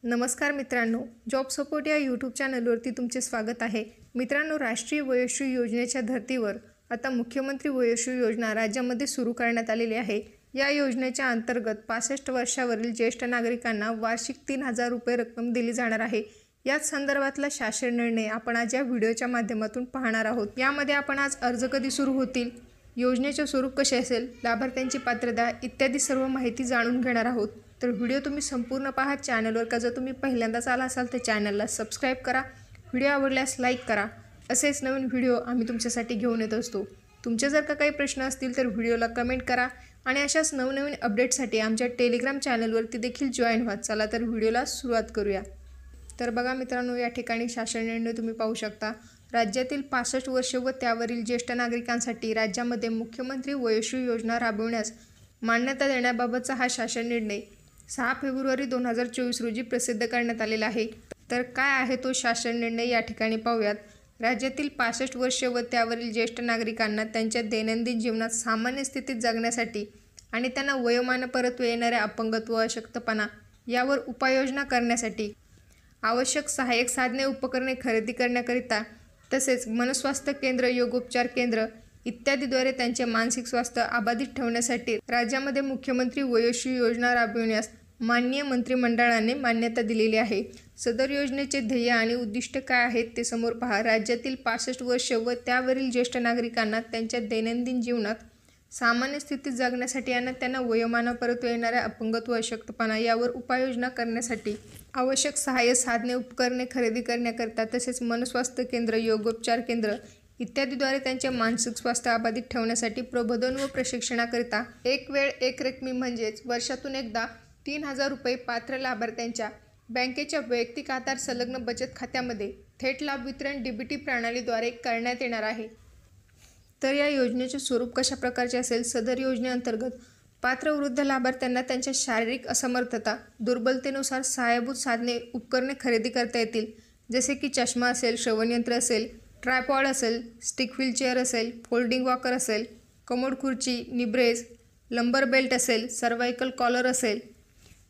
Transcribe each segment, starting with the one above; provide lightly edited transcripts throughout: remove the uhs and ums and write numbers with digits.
नमस्कार मित्रांनो, job support या यूट्यूब चॅनलवरती तुमचे स्वागत आहे। मित्रांनो, राष्ट्रीय वयोश्री योजनेच्या धर्तीवर आता मुख्यमंत्री वयोश्री योजना राज्यामध्ये सुरू करण्यात आलेली आहे। या योजनेच्या अंतर्गत 65 वर्षावरील ज्येष्ठ नागरिकांना वार्षिक 3000 रुपये रक्कम दिली जाणार आहे। याच संदर्भातला शासन निर्णय आपण आज या व्हिडिओच्या माध्यमातून पाहणार आहोत। यामध्ये आपण आज अर्ज कधी सुरू होतील, योजनेचे स्वरूप कसे असेल, लाभार्थ्यांची पात्रता इत्यादी सर्व माहिती जाणून घेणार आहोत। तर व्हिडिओ तुम्ही संपूर्ण पहा। चॅनलवर का जर तुम्ही पहिल्यांदाच आला असाल तर चॅनलला सबस्क्राइब करा, व्हिडिओ आवडल्यास लाईक करा। असेच नवीन व्हिडिओ आम्ही तुमच्यासाठी घेऊन येत असतो। तुमचे जर का काही प्रश्न असतील तर व्हिडिओला कमेंट करा आणि अशाच नवनवीन अपडेट्ससाठी आमच्या टेलिग्राम चॅनलवरती देखील जॉईन व्हा। चला तर व्हिडिओला सुरुवात करूया। तर बघा मित्रांनो, या ठिकाणी शासन निर्णय तुम्ही पाहू शकता। राज्यातील 65 वर्ष व त्यावरील ज्येष्ठ नागरिकांसाठी राज्यामध्ये मुख्यमंत्री वयोश्री योजना राबविण्यास मान्यता देण्याबाबतचा हा शासन निर्णय 6 फेब्रुवारी 2024 रोजी प्रसिद्ध करण्यात आलेला आहे। तर काय आहे तो शासन निर्णय या ठिकाणी पाहूयात। राज्यातील 65 वर्ष व त्यावरील ज्येष्ठ नागरिकांना त्यांच्या दैनंदिन जीवनात सामान्य स्थितीत जगण्यासाठी आणि त्यांना वयोमानपरत्वे येणाऱ्या अपंगत्व व अशक्तपणा यावर उपाययोजना करण्यासाठी आवश्यक सहाय्यक साधने उपकरणे खरेदी करण्याकरिता तसेच मनस्वास्थ्य केंद्र, योगोपचार केंद्र इत्यादीद्वारे त्यांचे मानसिक स्वास्थ्य अबाधित ठेवण्यासाठी राज्यामध्ये मुख्यमंत्री वयोश्री योजना राबविण्यास माननीय मंत्रिमंडळाने मान्यता दिलेली आहे। सदर योजनेचे ध्येय आणि उद्दिष्ट काय आहेत ते समोर पहा। राज्यातील 65 वर्ष व त्यावरील ज्येष्ठ नागरिकांना त्यांच्या दैनंदिन जीवनात सामान्य स्थितीत जगण्यासाठी आणि त्यांना वयोमानापरत्वे येणाऱ्या अपंगत्व व अशक्तपणा यावर उपाययोजना करण्यासाठी आवश्यक सहाय्य साधने उपकरणे खरेदी करण्याकरिता तसेच मनस्वास्थ्य केंद्र, योगोपचार केंद्र इत्यादीद्वारे त्यांचे मानसिक स्वास्थ्य अबाधित ठेवण्यासाठी प्रबोधन व प्रशिक्षणाकरिता एक वेळ एक रकमी म्हणजेच वर्षातून एकदा 3000 रुपये पात्र लाभार्थ्यांच्या बँकेच्या वैयक्तिक आधार संलग्न बचत खात्यामध्ये थेट लाभ वितरण डीबीटी प्रणालीद्वारे करण्यात येणार आहे। तर या योजनेचे स्वरूप कशा प्रकारचे असेल? सदर योजनेअंतर्गत पात्र वृद्ध लाभार्थ्यांना त्यांच्या शारीरिक असमर्थता, दुर्बलतेनुसार सहाय्यभूत साधने उपकरणे खरेदी करता येतील, जसे की चष्मा असेल, श्रवणयंत्र असेल, ट्रायपॉड असेल, स्टिक व्हीलचेअर असेल, फोल्डिंग वॉकर असेल, कमोड खुर्ची, निब्रेस, लंबर बेल्ट असेल, सर्वायकल कॉलर असेल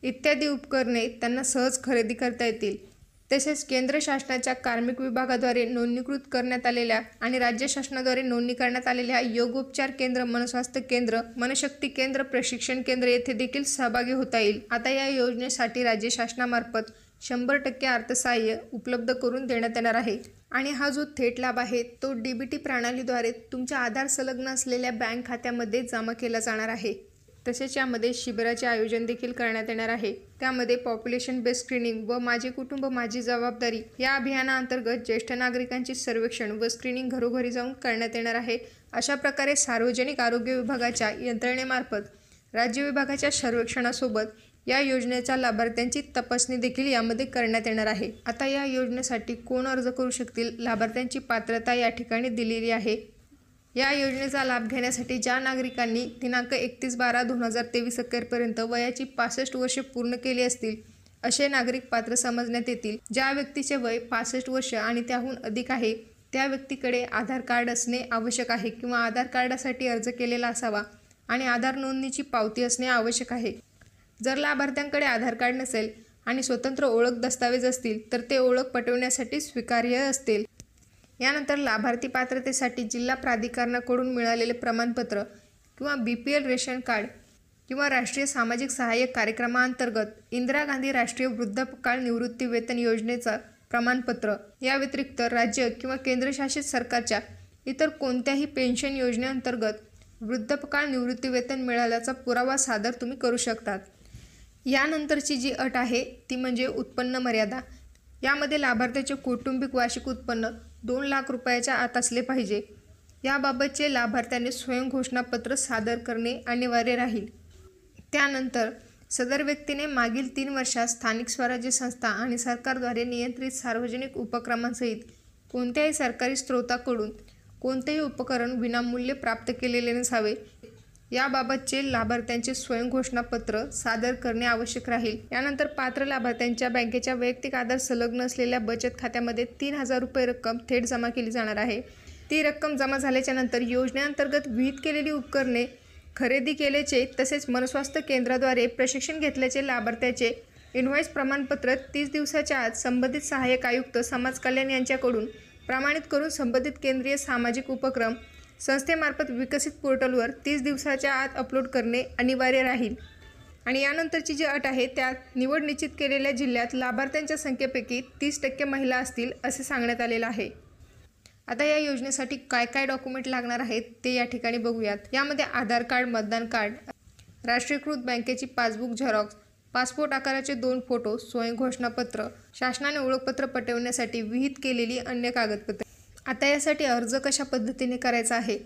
इत्यादी उपकरणे त्यांना सहज खरेदी करता येतील। तसेच केंद्र शासनाच्या कार्मिक विभागाद्वारे नोंदणीकृत करण्यात आलेल्या आणि राज्य शासनाद्वारे नोंदणी करण्यात आलेल्या योगोपचार केंद्र, मनस्वास्थ्य केंद्र, मनशक्ती केंद्र, प्रशिक्षण केंद्र येथे देखील सहभागी होता येईल। आता या योजनेसाठी राज्य शासनामार्फत 100% अर्थसहाय्य उपलब्ध करून देण्यात येणार आहे आणि हा जो थेट लाभ आहे तो डीबीटी प्रणालीद्वारे तुमच्या आधार संलग्न असलेल्या बँक खात्यामध्ये जमा केला जाणार आहे। तसेच यामध्ये शिबिराचे आयोजन देखील करण्यात येणार आहे। त्यामध्ये पॉप्युलेशन बेस्ड स्क्रीनिंग व माझे कुटुंब माझी जबाबदारी या अभियानाअंतर्गत ज्येष्ठ नागरिकांची सर्वेक्षण व स्क्रीनिंग घरोघरी जाऊन करण्यात येणार आहे। अशा प्रकारे सार्वजनिक आरोग्य विभागाच्या यंत्रणेमार्फत राज्य विभागाच्या सर्वेक्षणासोबत या योजनेच्या लाभार्थ्यांची तपासणी देखील यामध्ये करण्यात येणार आहे। आता या योजनेसाठी कोण अर्ज करू शकतील? लाभार्थ्यांची पात्रता या ठिकाणी दिलेली आहे। या योजनेचा लाभ घेण्यासाठी ज्या नागरिकांनी दिनांक 31/12/2023 अखेरपर्यंत वयाची 65 वर्षे पूर्ण केली असतील असे नागरिक पात्र समजण्यात येतील। ज्या व्यक्तीचे वय 65 वर्ष आणि त्याहून अधिक आहे त्या व्यक्तीकडे आधार कार्ड असणे आवश्यक आहे किंवा आधार कार्डासाठी अर्ज केलेला असावा आणि आधार नोंदणीची पावती असणे आवश्यक आहे। जर लाभार्थ्यांकडे आधार कार्ड नसेल आणि स्वतंत्र ओळख दस्तावेज असतील तर ते ओळख पटवण्यासाठी स्वीकार्य असतील। यानंतर लाभार्थी पात्रतेसाठी जिल्हा प्राधिकरणाकडून मिळालेले प्रमाणपत्र किंवा BPL रेशन कार्ड किंवा राष्ट्रीय सामाजिक सहाय्य कार्यक्रमाअंतर्गत इंदिरा गांधी राष्ट्रीय वृद्धापकाळ निवृत्ती वेतन योजनेचं प्रमाणपत्र या व्यतिरिक्त राज्य किंवा केंद्रशासित सरकारच्या इतर कोणत्याही पेन्शन योजनेअंतर्गत वृद्धापकाळ निवृत्ती वेतन मिळाल्याचा पुरावा सादर तुम्ही करू शकतात। यानंतरची जी अट आहे ती म्हणजे उत्पन्न मर्यादा। यामध्ये लाभार्थ्याचे कौटुंबिक वार्षिक उत्पन्न 2 लाख रुपयाच्या आत असले पाहिजे। याबाबतचे लाभार्थ्याने स्वयं घोषणापत्र सादर करणे अनिवार्य राहील। त्यानंतर सदर व्यक्तीने मागील 3 वर्षात स्थानिक स्वराज्य संस्था आणि सरकारद्वारे नियंत्रित सार्वजनिक उपक्रमांसहित कोणत्याही सरकारी स्रोताकडून कोणतेही उपकरण विनामूल्य प्राप्त केलेले नसावे। याबाबतचे लाभार्थ्यांचे स्वयं घोषणापत्र सादर करणे आवश्यक राहील। यानंतर पात्र लाभार्थ्यांच्या बँकेच्या वैयक्तिक आधार संलग्न असलेल्या बचत खात्यामध्ये 3000 रुपये रक्कम थेट जमा केली जाणार आहे। ती रक्कम जमा झाल्याच्या नंतर योजनेअंतर्गत विहित केलेली उपकरणे खरेदी केल्याचे तसेच मनस्वास्थ्य केंद्राद्वारे प्रशिक्षण घेतल्याचे लाभार्थ्याचे इनव्हॉइस प्रमाणपत्र 30 दिवसाच्या आत संबंधित सहाय्यक आयुक्त समाज कल्याण यांच्याकडून प्रमाणित करून संबंधित केंद्रीय सामाजिक उपक्रम संस्थेमार्फत विकसित पोर्टलवर 30 दिवसाच्या आत अपलोड करणे अनिवार्य राहील। आणि यानंतरची जी अट आहे त्यात निवड निश्चित केलेल्या जिल्ह्यात लाभार्थ्यांच्या संख्येपैकी 30% महिला असतील असे सांगण्यात आलेलं आहे। आता या योजनेसाठी काय काय डॉक्युमेंट लागणार आहेत ते या ठिकाणी बघूयात। यामध्ये आधार कार्ड, मतदान कार्ड, राष्ट्रीयकृत बँकेची पासबुक झेरॉक्स, पासपोर्ट आकाराचे 2 फोटो, स्वयं घोषणापत्र, शासनाने ओळखपत्र पटवण्यासाठी विहित केलेली अन्य कागदपत्रे। आता यासाठी अर्ज कशा पद्धतीने करायचा आहे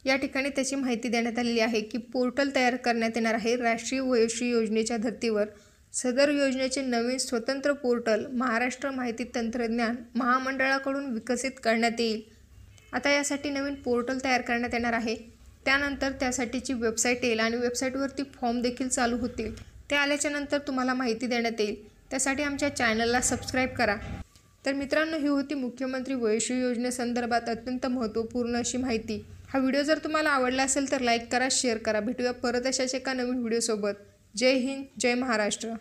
या ठिकाणी त्याची माहिती देण्यात आलेली आहे की पोर्टल तयार करण्यात येणार आहे राष्ट्रीय वयोश्री योजनेच्या धर्तीवर। सदर योजनेचे नवीन स्वतंत्र पोर्टल महाराष्ट्र माहिती तंत्रज्ञान महामंडळाकडून विकसित करण्यात येईल। आता यासाठी नवीन पोर्टल तयार करण्यात येणार आहे। त्यानंतर त्यासाठीची वेबसाईट येईल आणि वेबसाईटवरती फॉर्म देखील चालू होतील। ते आल्याच्या नंतर तुम्हाला माहिती देण्यात येईल। त्यासाठी आमच्या चॅनलला सबस्क्राईब करा। तर मित्रांनो, ही होती मुख्यमंत्री वयोश्री योजनेसंदर्भात अत्यंत महत्त्वपूर्ण अशी माहिती। हा व्हिडिओ जर तुम्हाला आवडला असेल तर लाईक करा, शेअर करा। भेटूया परत अशाच एका नवीन व्हिडिओसोबत। जय हिंद, जय महाराष्ट्र।